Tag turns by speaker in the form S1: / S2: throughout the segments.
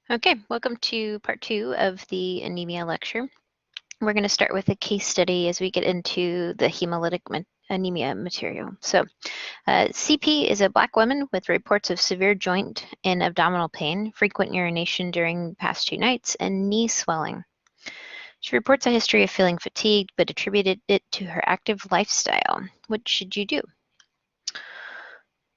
S1: Okay, welcome to part 2 of the anemia lecture. We're going to start with a case study as we get into the hemolytic anemia material. So, CP is a Black woman with reports of severe joint and abdominal pain, frequent urination during the past 2 nights, and knee swelling. She reports a history of feeling fatigued, but attributed it to her active lifestyle. What should you do?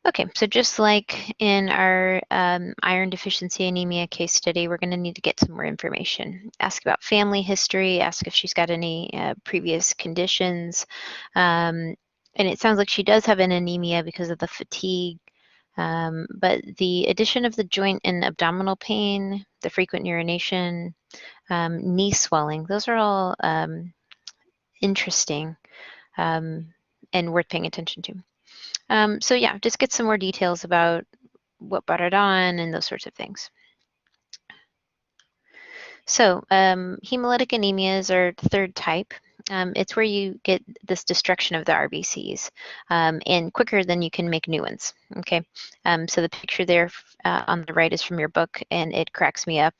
S1: Okay, so just like in our iron deficiency anemia case study, we're going to need to get some more information. Ask about family history, ask if she's got any previous conditions. And it sounds like she does have an anemia because of the fatigue, but the addition of the joint and abdominal pain, the frequent urination, knee swelling, those are all interesting and worth paying attention to. So yeah, just get some more details about what brought it on and those sorts of things. So hemolytic anemias are the third type. It's where you get this destruction of the RBCs and quicker than you can make new ones. Okay, so the picture there on the right is from your book, and it cracks me up.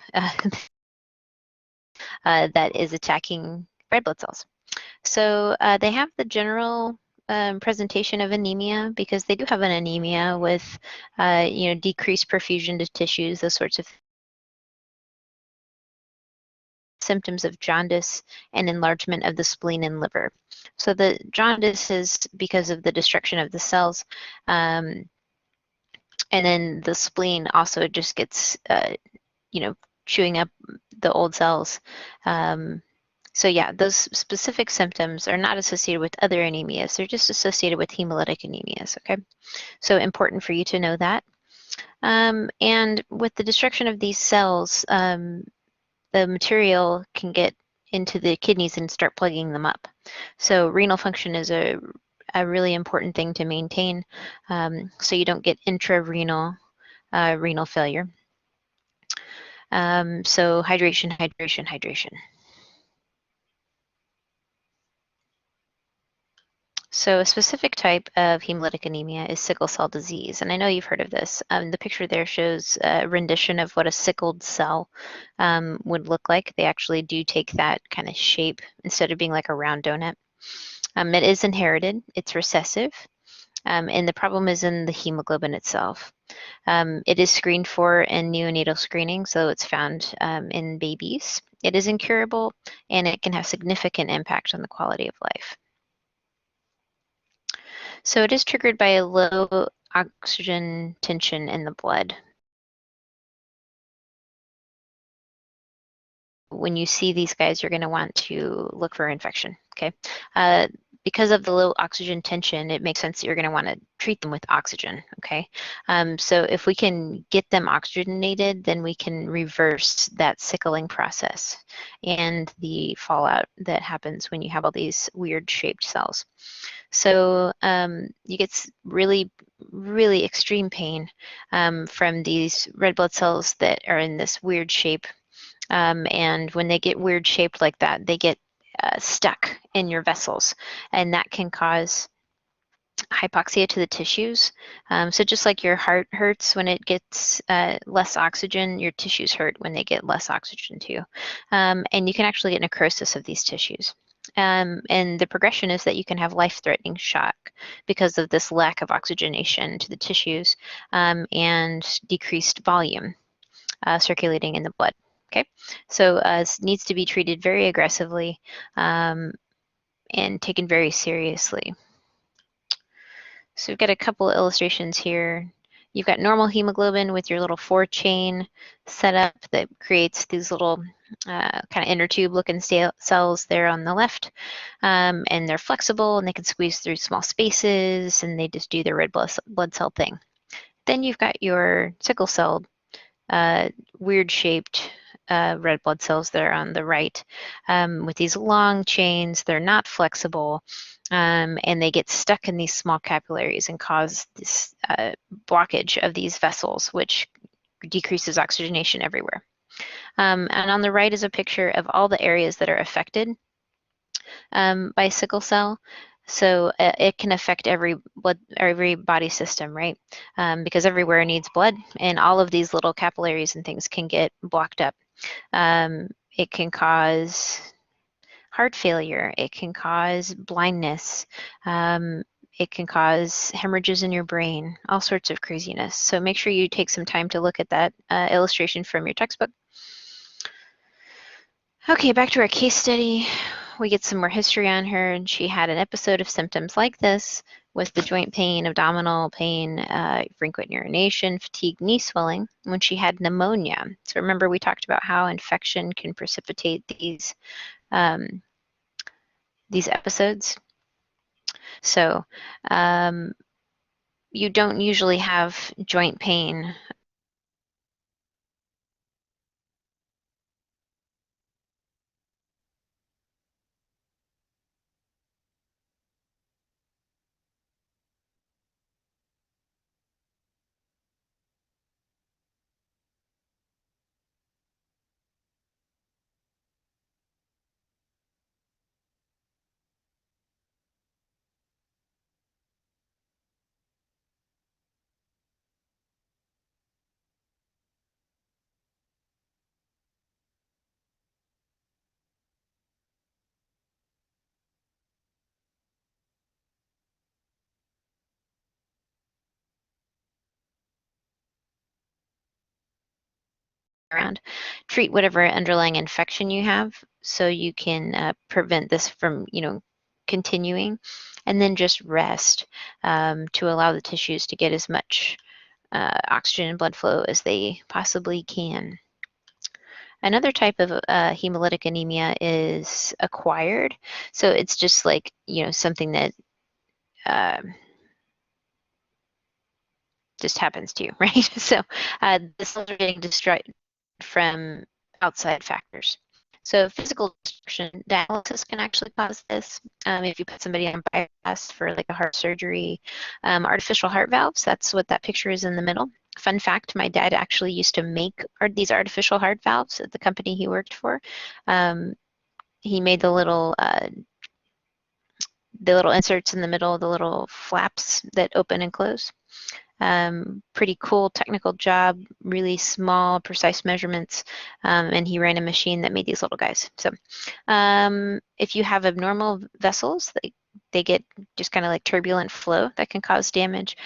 S1: That is attacking red blood cells. So they have the general presentation of anemia because they do have an anemia with, decreased perfusion to tissues, those sorts of symptoms of jaundice and enlargement of the spleen and liver. So the jaundice is because of the destruction of the cells, and then the spleen also just gets, chewing up the old cells. So yeah, those specific symptoms are not associated with other anemias. They're just associated with hemolytic anemias, okay? So important for you to know that. And with the destruction of these cells, the material can get into the kidneys and start plugging them up. So renal function is a really important thing to maintain, so you don't get intrarenal renal failure. So hydration, hydration, hydration. So a specific type of hemolytic anemia is sickle cell disease, and I know you've heard of this. The picture there shows a rendition of what a sickled cell would look like. They actually do take that kind of shape instead of being like a round donut. It is inherited, it's recessive, and the problem is in the hemoglobin itself. It is screened for in neonatal screening, so it's found in babies. It is incurable, and it can have significant impact on the quality of life. So it is triggered by a low oxygen tension in the blood. When you see these guys, you're going to want to look for infection, okay? Because of the low oxygen tension, it makes sense that you're going to want to treat them with oxygen, okay? So if we can get them oxygenated, then we can reverse that sickling process and the fallout that happens when you have all these weird shaped cells. So you get really, really extreme pain from these red blood cells that are in this weird shape. And when they get weird shaped like that, they get stuck in your vessels, and that can cause hypoxia to the tissues. So just like your heart hurts when it gets less oxygen, your tissues hurt when they get less oxygen too. And you can actually get necrosis of these tissues. And the progression is that you can have life-threatening shock because of this lack of oxygenation to the tissues and decreased volume circulating in the blood. Okay, so it needs to be treated very aggressively and taken very seriously. So we've got a couple of illustrations here. You've got normal hemoglobin with your little 4-chain setup that creates these little kind of inner tube looking cells there on the left. And they're flexible and they can squeeze through small spaces and they just do their red blood cell thing. Then you've got your sickle cell, weird shaped red blood cells that are on the right with these long chains. They're not flexible. And they get stuck in these small capillaries and cause this blockage of these vessels, which decreases oxygenation everywhere. And on the right is a picture of all the areas that are affected by sickle cell. So it can affect every body system, right? Because everywhere needs blood, and all of these little capillaries and things can get blocked up. It can cause heart failure. It can cause blindness. It can cause hemorrhages in your brain, all sorts of craziness. So make sure you take some time to look at that illustration from your textbook. Okay, back to our case study. We get some more history on her, and she had an episode of symptoms like this with the joint pain, abdominal pain, frequent urination, fatigue, knee swelling when she had pneumonia. So remember we talked about how infection can precipitate these episodes. So you don't usually have joint pain around. Treat whatever underlying infection you have so you can prevent this from, continuing, and then just rest to allow the tissues to get as much oxygen and blood flow as they possibly can. Another type of hemolytic anemia is acquired. So it's just like, something that just happens to you, right? So the cells are getting destroyed from outside factors. So physical destruction, dialysis can actually cause this. If you put somebody on bypass for like a heart surgery, artificial heart valves, that's what that picture is in the middle. Fun fact, my dad actually used to make these artificial heart valves at the company he worked for. He made the little inserts in the middle, the little flaps that open and close. Pretty cool technical job, really small, precise measurements, and he ran a machine that made these little guys. So if you have abnormal vessels, they get just kind of like turbulent flow that can cause damage.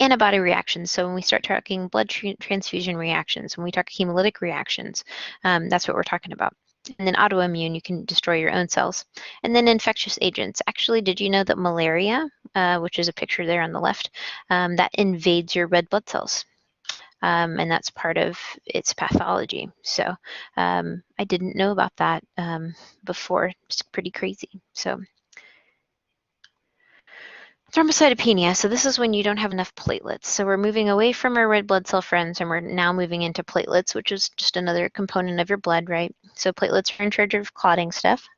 S1: Antibody reactions. So when we start talking blood transfusion reactions, when we talk hemolytic reactions, that's what we're talking about. And then autoimmune, you can destroy your own cells. And then infectious agents. Actually, did you know that malaria, which is a picture there on the left, that invades your red blood cells? And that's part of its pathology. So I didn't know about that before. It's pretty crazy. So thrombocytopenia, so this is when you don't have enough platelets. So we're moving away from our red blood cell friends and we're now moving into platelets, which is just another component of your blood, right? So platelets are in charge of clotting stuff.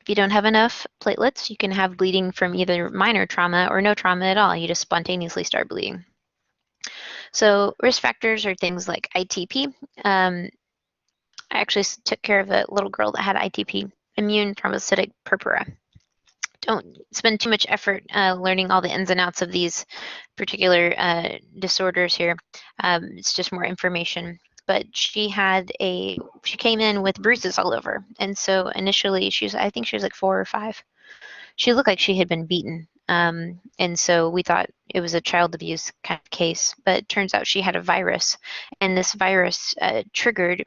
S1: If you don't have enough platelets, you can have bleeding from either minor trauma or no trauma at all. You just spontaneously start bleeding. So risk factors are things like ITP. I actually took care of a little girl that had ITP, immune thrombocytic purpura. Don't spend too much effort learning all the ins and outs of these particular disorders here. It's just more information. But she came in with bruises all over. And so initially I think she was like 4 or 5. She looked like she had been beaten. And so we thought it was a child abuse kind of case, but it turns out she had a virus, and this virus triggered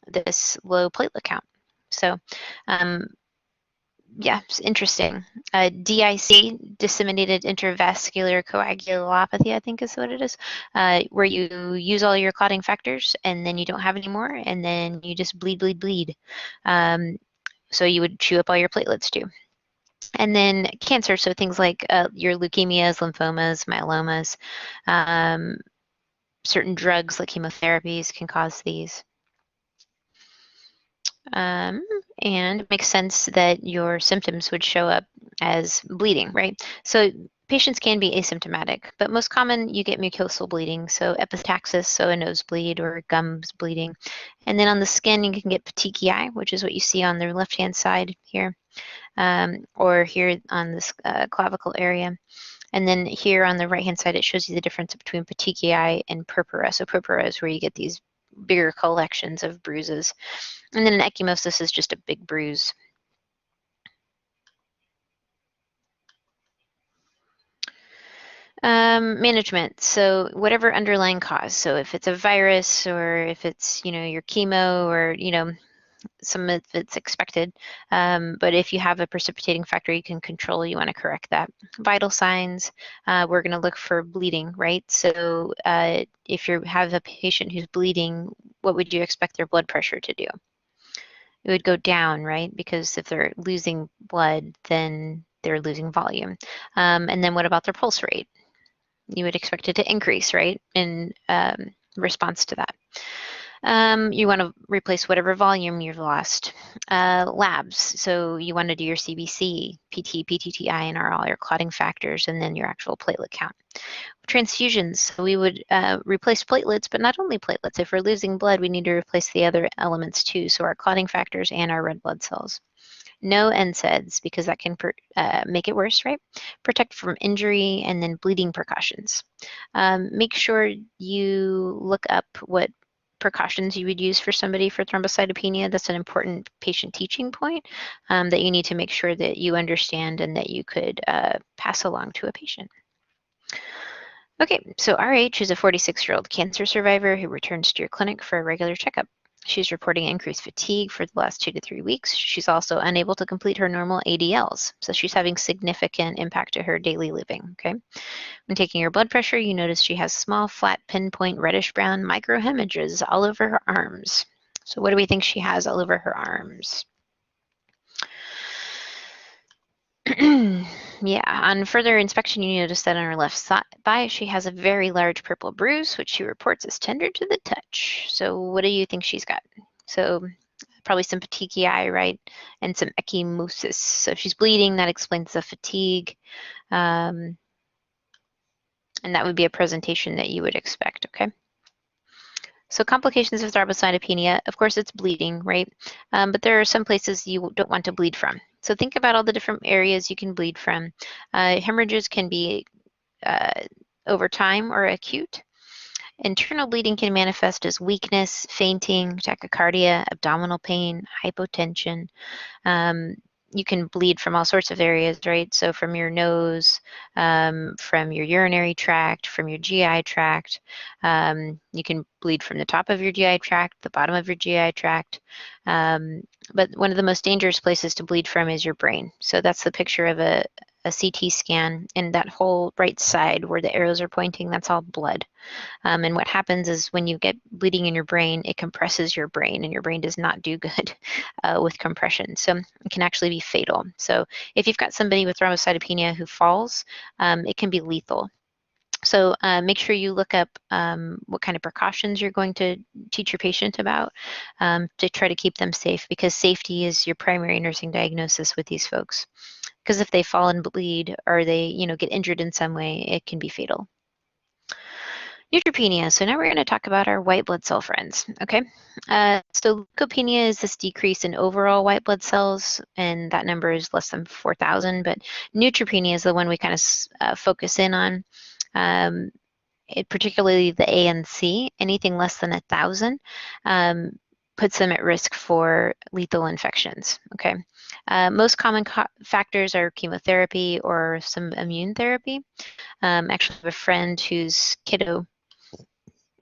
S1: this low platelet count. So yeah, it's interesting. DIC, disseminated intravascular coagulopathy, I think is what it is, where you use all your clotting factors and then you don't have any more, and then you just bleed, bleed, bleed. So you would chew up all your platelets too. And then cancer, so things like your leukemias, lymphomas, myelomas, certain drugs like chemotherapies can cause these. And it makes sense that your symptoms would show up as bleeding, right? So patients can be asymptomatic, but most common you get mucosal bleeding, so epistaxis, so a nosebleed or gums bleeding. And then on the skin, you can get petechiae, which is what you see on the left-hand side here. or here on this clavicle area. And then here on the right-hand side, it shows you the difference between petechiae and purpura. So purpura is where you get these bigger collections of bruises. And then an ecchymosis is just a big bruise. Management. So whatever underlying cause. So if it's a virus or if it's, your chemo or, some of it's expected. But if you have a precipitating factor you can control, you want to correct that. Vital signs, we're going to look for bleeding, right? So if you have a patient who's bleeding, what would you expect their blood pressure to do? It would go down, right? Because if they're losing blood, then they're losing volume. And then what about their pulse rate? You would expect it to increase, right, in response to that. You want to replace whatever volume you've lost. Labs, so you want to do your CBC, PT, PTTI, and all your clotting factors, and then your actual platelet count. Transfusions, so we would replace platelets, but not only platelets. If we're losing blood, we need to replace the other elements too, so our clotting factors and our red blood cells. No NSAIDs, because that can make it worse, right? Protect from injury, and then bleeding precautions. Make sure you look up what precautions you would use for somebody for thrombocytopenia. That's an important patient teaching point that you need to make sure that you understand and that you could pass along to a patient. Okay, so RH is a 46-year-old cancer survivor who returns to your clinic for a regular checkup. She's reporting increased fatigue for the last 2 to 3 weeks. She's also unable to complete her normal ADLs, so she's having significant impact to her daily living, okay? When taking her blood pressure, you notice she has small, flat, pinpoint, reddish-brown microhemorrhages all over her arms. So what do we think she has all over her arms? Yeah, on further inspection, you notice that on her left thigh, she has a very large purple bruise, which she reports as tender to the touch. So what do you think she's got? So probably some petechiae, right? And some ecchymosis. So if she's bleeding, that explains the fatigue. And that would be a presentation that you would expect, okay? So complications of thrombocytopenia, of course, it's bleeding, right? But there are some places you don't want to bleed from. So think about all the different areas you can bleed from. Hemorrhages can be over time or acute. Internal bleeding can manifest as weakness, fainting, tachycardia, abdominal pain, hypotension. You can bleed from all sorts of areas, right? So from your nose, from your urinary tract, from your GI tract. You can bleed from the top of your GI tract, the bottom of your GI tract. But one of the most dangerous places to bleed from is your brain. So that's the picture of a CT scan, and that whole right side where the arrows are pointing, that's all blood. And what happens is when you get bleeding in your brain, it compresses your brain, and your brain does not do good with compression. So it can actually be fatal. So if you've got somebody with thrombocytopenia who falls, it can be lethal. So make sure you look up what kind of precautions you're going to teach your patient about to try to keep them safe, because safety is your primary nursing diagnosis with these folks. Because if they fall and bleed or they, get injured in some way, it can be fatal. Neutropenia. So now we're going to talk about our white blood cell friends, okay? So leukopenia is this decrease in overall white blood cells, and that number is less than 4,000, but neutropenia is the one we kind of focus in on. Particularly the ANC, anything less than 1,000 puts them at risk for lethal infections, okay? Most common factors are chemotherapy or some immune therapy. Actually, I have a friend whose kiddo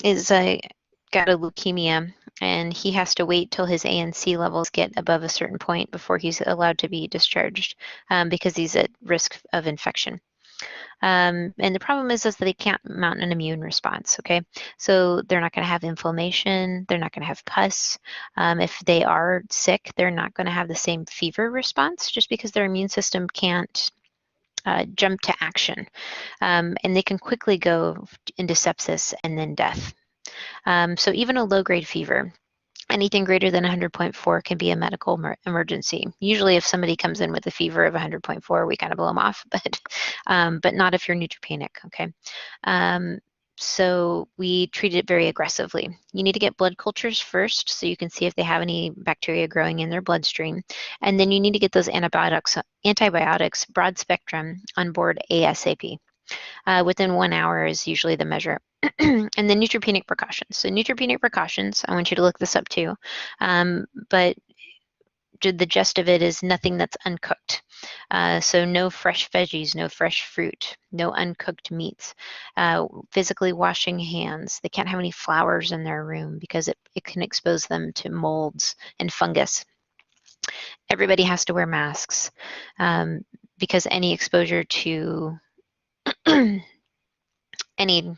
S1: is got a leukemia, and he has to wait till his ANC levels get above a certain point before he's allowed to be discharged because he's at risk of infection. And the problem is that they can't mount an immune response, okay? So they're not going to have inflammation, they're not going to have pus. If they are sick, they're not going to have the same fever response just because their immune system can't jump to action. And they can quickly go into sepsis and then death. So even a low-grade fever, anything greater than 100.4 can be a medical emergency. Usually if somebody comes in with a fever of 100.4, we kind of blow them off, but not if you're neutropenic, okay? So we treat it very aggressively. You need to get blood cultures first so you can see if they have any bacteria growing in their bloodstream. And then you need to get those antibiotics broad spectrum on board ASAP. Within 1 hour is usually the measure. And then neutropenic precautions. So neutropenic precautions, I want you to look this up too. But the gist of it is nothing that's uncooked. So no fresh veggies, no fresh fruit, no uncooked meats. Physically washing hands. They can't have any flowers in their room because it can expose them to molds and fungus. Everybody has to wear masks because any exposure to any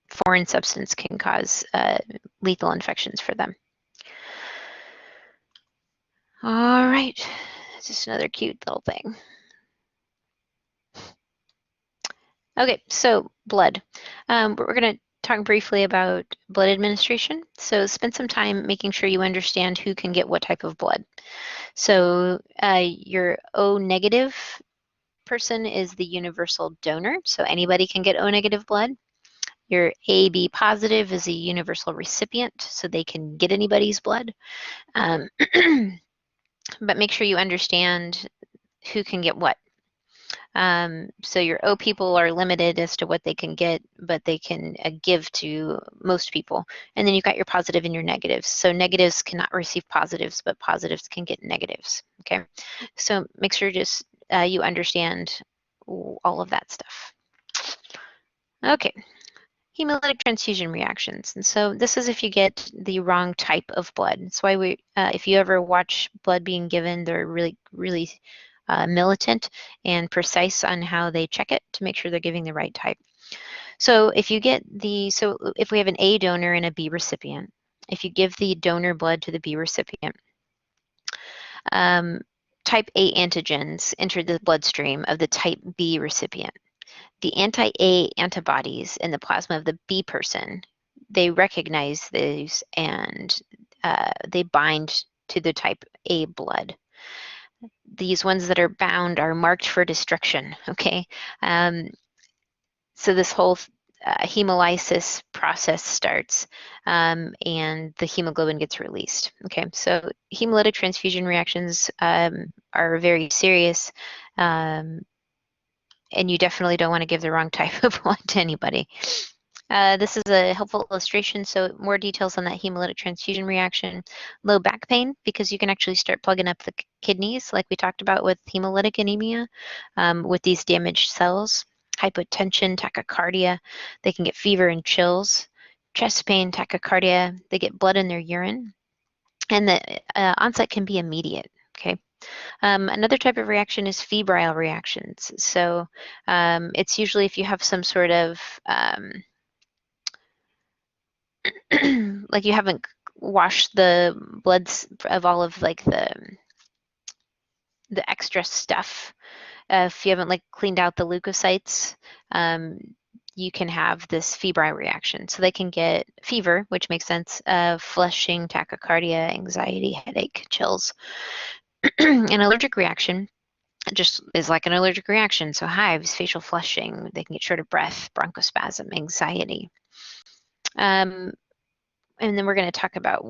S1: foreign substance can cause lethal infections for them. All right, it's just another cute little thing. Okay, so blood. We're going to talk briefly about blood administration. So spend some time making sure you understand who can get what type of blood. So your O negative person is the universal donor, so anybody can get O negative blood. Your AB positive is a universal recipient, so they can get anybody's blood. But make sure you understand who can get what. So your O people are limited as to what they can get, but they can give to most people. And then you've got your positive and your negatives. So negatives cannot receive positives, but positives can get negatives, okay? So make sure just you understand all of that stuff. Okay, hemolytic transfusion reactions. And so this is if you get the wrong type of blood. That's why if you ever watch blood being given, they're really militant and precise on how they check it to make sure they're giving the right type. So if you get if we have an A donor and a B recipient, if you give the donor blood to the B recipient, type A antigens enter the bloodstream of the type B recipient. The anti-A antibodies in the plasma of the B person, they recognize these and they bind to the type A blood. These ones that are bound are marked for destruction, okay? So this whole hemolysis process starts and the hemoglobin gets released, okay? So hemolytic transfusion reactions are very serious and you definitely don't want to give the wrong type of blood to anybody. This is a helpful illustration, so more details on that hemolytic transfusion reaction. Low back pain, because you can actually start plugging up the kidneys, like we talked about with hemolytic anemia, with these damaged cells. Hypotension, tachycardia, they can get fever and chills. Chest pain, tachycardia, they get blood in their urine. And the onset can be immediate, okay? Another type of reaction is febrile reactions. So it's usually if you have some sort of like you haven't washed the bloods of all of like the extra stuff. If you haven't like cleaned out the leukocytes, you can have this febrile reaction. So they can get fever, which makes sense, flushing, tachycardia, anxiety, headache, chills. An allergic reaction just is like an allergic reaction. So hives, facial flushing, they can get short of breath, bronchospasm, anxiety. And then we're going to talk about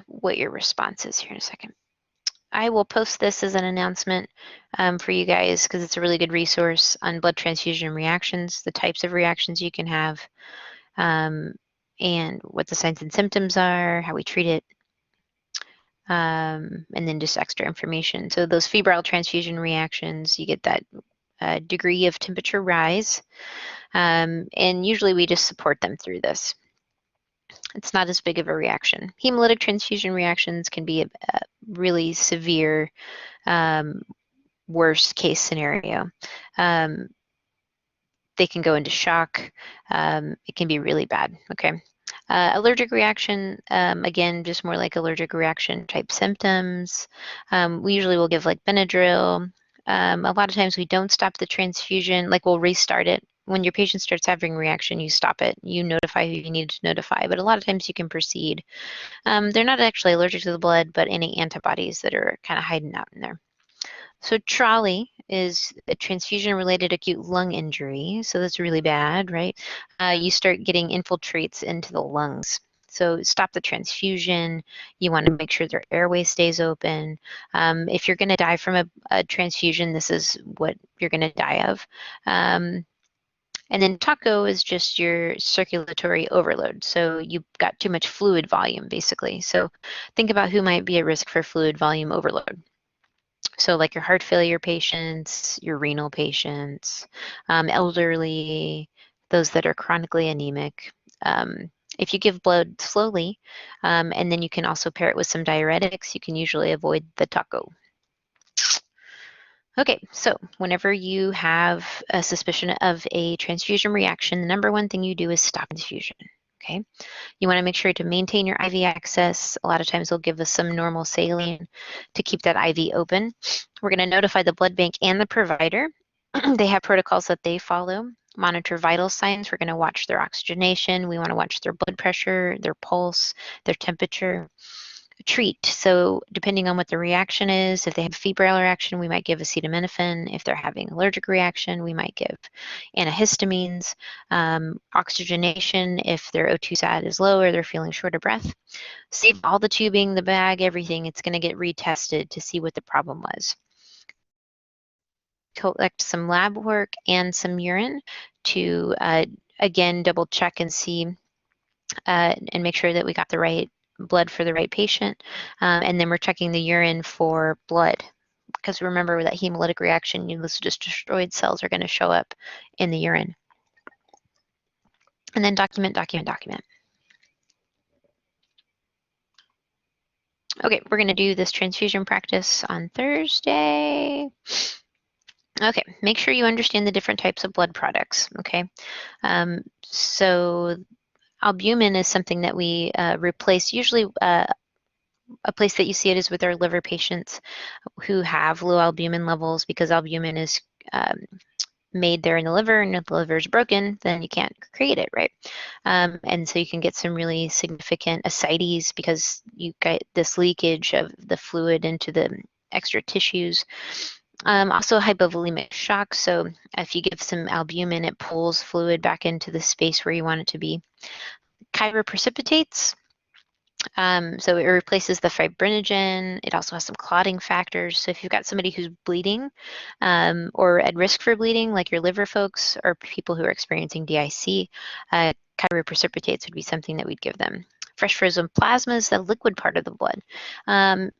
S1: what your response is here in a second. I will post this as an announcement for you guys because it's a really good resource on blood transfusion reactions, the types of reactions you can have, and what the signs and symptoms are, how we treat it, and then just extra information. So those febrile transfusion reactions, you get that degree of temperature rise, and usually we just support them through this. It's not as big of a reaction. Hemolytic transfusion reactions can be a really severe, worst case scenario. They can go into shock. It can be really bad, okay? Allergic reaction, again, just more like allergic reaction type symptoms. We usually will give like Benadryl. A lot of times we don't stop the transfusion, like we'll restart it. When your patient starts having reaction, you stop it. You notify who you need to notify, but a lot of times you can proceed. They're not actually allergic to the blood, but any antibodies that are kind of hiding out in there. So TRALI is a transfusion-related acute lung injury. So that's really bad, right? You start getting infiltrates into the lungs. So stop the transfusion. You want to make sure their airway stays open. If you're going to die from a transfusion, this is what you're going to die of. And then TACO is just your circulatory overload. So you've got too much fluid volume, basically. So think about who might be at risk for fluid volume overload. So like your heart failure patients, your renal patients, elderly, those that are chronically anemic. If you give blood slowly, and then you can also pair it with some diuretics, you can usually avoid the TACO. Okay, so whenever you have a suspicion of a transfusion reaction, the number one thing you do is stop transfusion, okay? You wanna make sure to maintain your IV access. A lot of times they'll give us some normal saline to keep that IV open. We're gonna notify the blood bank and the provider. They have protocols that they follow. Monitor vital signs. We're gonna watch their oxygenation. We wanna watch their blood pressure, their pulse, their temperature. Treat. So depending on what the reaction is, if they have a febrile reaction, we might give acetaminophen. If they're having allergic reaction, we might give antihistamines. Oxygenation, if their O2 sat is low or they're feeling short of breath. Save all the tubing, the bag, everything. It's going to get retested to see what the problem was. Collect some lab work and some urine to, again, double check and see and make sure that we got the right blood for the right patient. And then we're checking the urine for blood. Because remember, with that hemolytic reaction, those destroyed cells are going to show up in the urine. And then document, document, document. Okay, we're going to do this transfusion practice on Thursday. Okay, make sure you understand the different types of blood products, okay? So albumin is something that we replace. Usually a place that you see it is with our liver patients who have low albumin levels, because albumin is made there in the liver, and if the liver is broken, then you can't create it, right? And so you can get some really significant ascites because you get this leakage of the fluid into the extra tissues. Also hypovolemic shock. So if you give some albumin, it pulls fluid back into the space where you want it to be. Chiroprecipitates. So it replaces the fibrinogen. It also has some clotting factors. So if you've got somebody who's bleeding or at risk for bleeding, like your liver folks or people who are experiencing DIC, chiroprecipitates would be something that we'd give them. Fresh frozen plasma is the liquid part of the blood.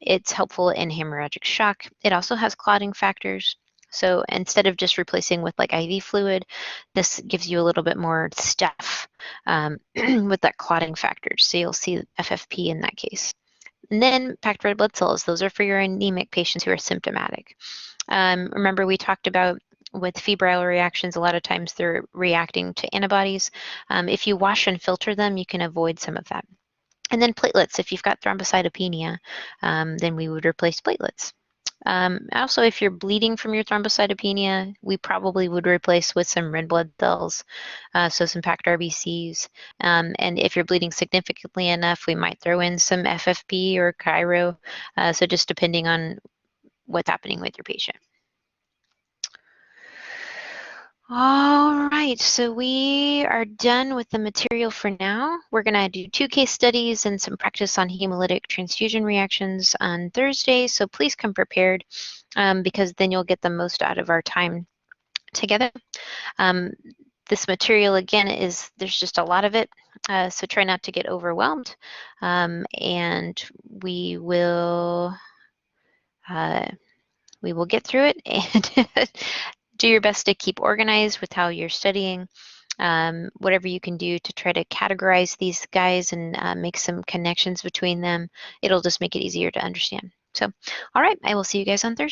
S1: It's helpful in hemorrhagic shock. It also has clotting factors. So instead of just replacing with like IV fluid, this gives you a little bit more stuff with that clotting factor. So you'll see FFP in that case. And then packed red blood cells, those are for your anemic patients who are symptomatic. Remember we talked about with febrile reactions, a lot of times they're reacting to antibodies. If you wash and filter them, you can avoid some of that. And then platelets, if you've got thrombocytopenia, then we would replace platelets. Also, if you're bleeding from your thrombocytopenia, we probably would replace with some red blood cells, so some packed RBCs. And if you're bleeding significantly enough, we might throw in some FFP or Chiro, so just depending on what's happening with your patient. All right, so we are done with the material for now. We're going to do 2 case studies and some practice on hemolytic transfusion reactions on Thursday, so please come prepared because then you'll get the most out of our time together. This material, again, there's just a lot of it, so try not to get overwhelmed, and we will get through it and do your best to keep organized with how you're studying. Whatever you can do to try to categorize these guys and make some connections between them, it'll just make it easier to understand. So, all right, I will see you guys on Thursday.